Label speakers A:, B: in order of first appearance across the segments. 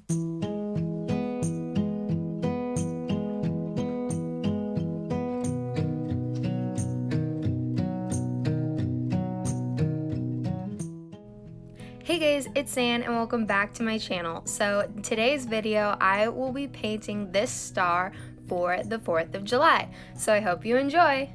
A: Hey guys, it's San and welcome back to my channel. So in today's video, I will be painting this star for the 4th of July. So I hope you enjoy.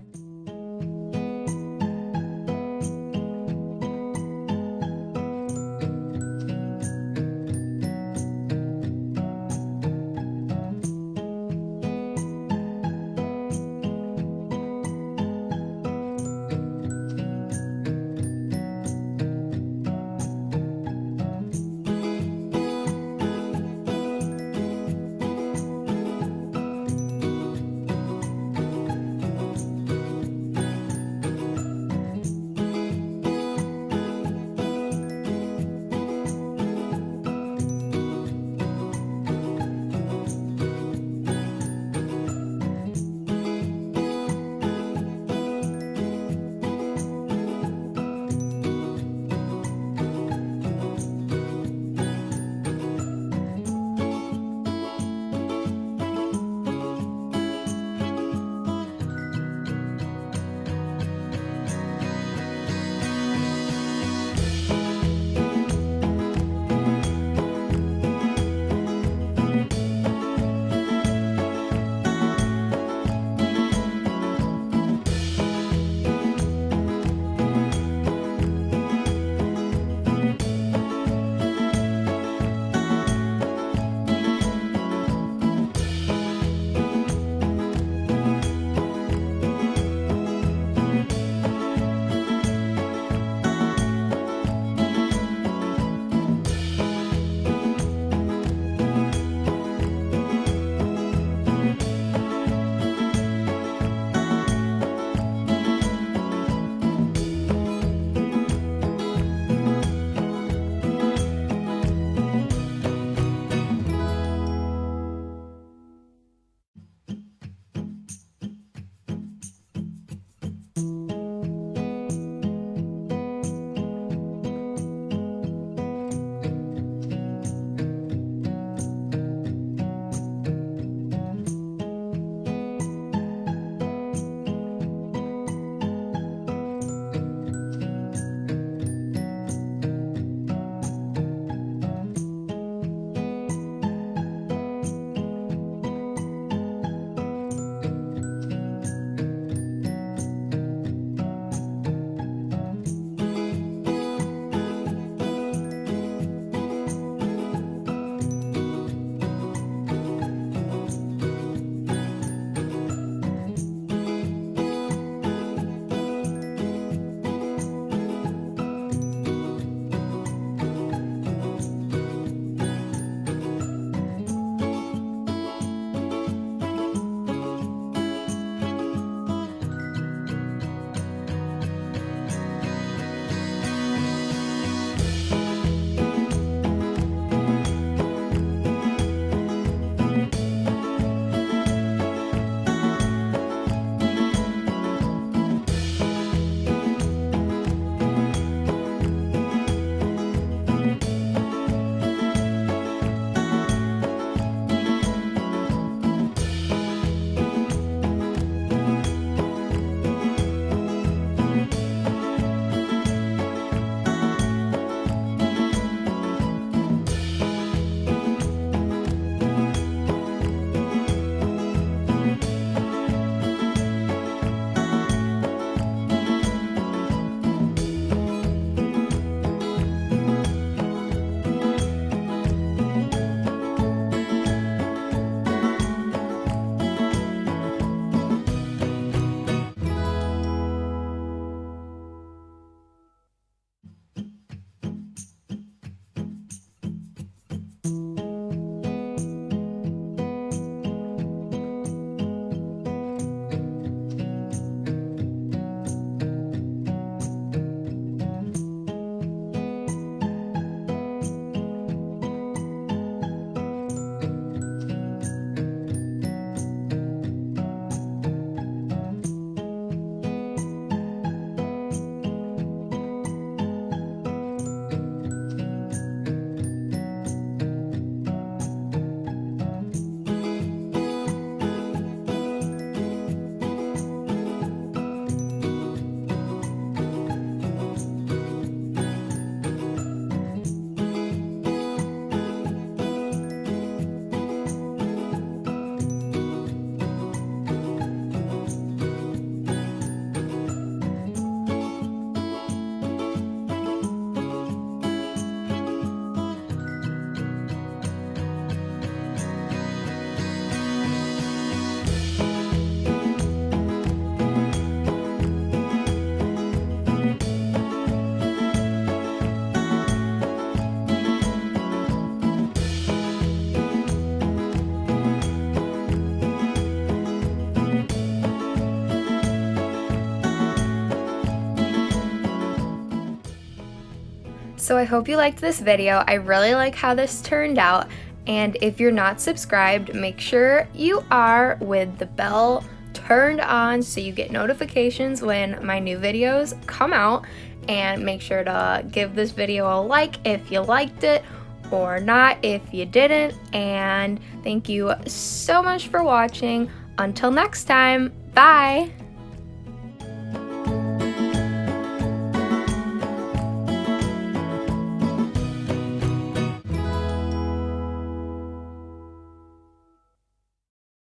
A: So I hope you liked this video. I really like how this turned out. And if you're not subscribed, make sure you are with the bell turned on so you get notifications when my new videos come out. And make sure to give this video a like if you liked it, or not if you didn't. And thank you so much for watching. Until next time, bye!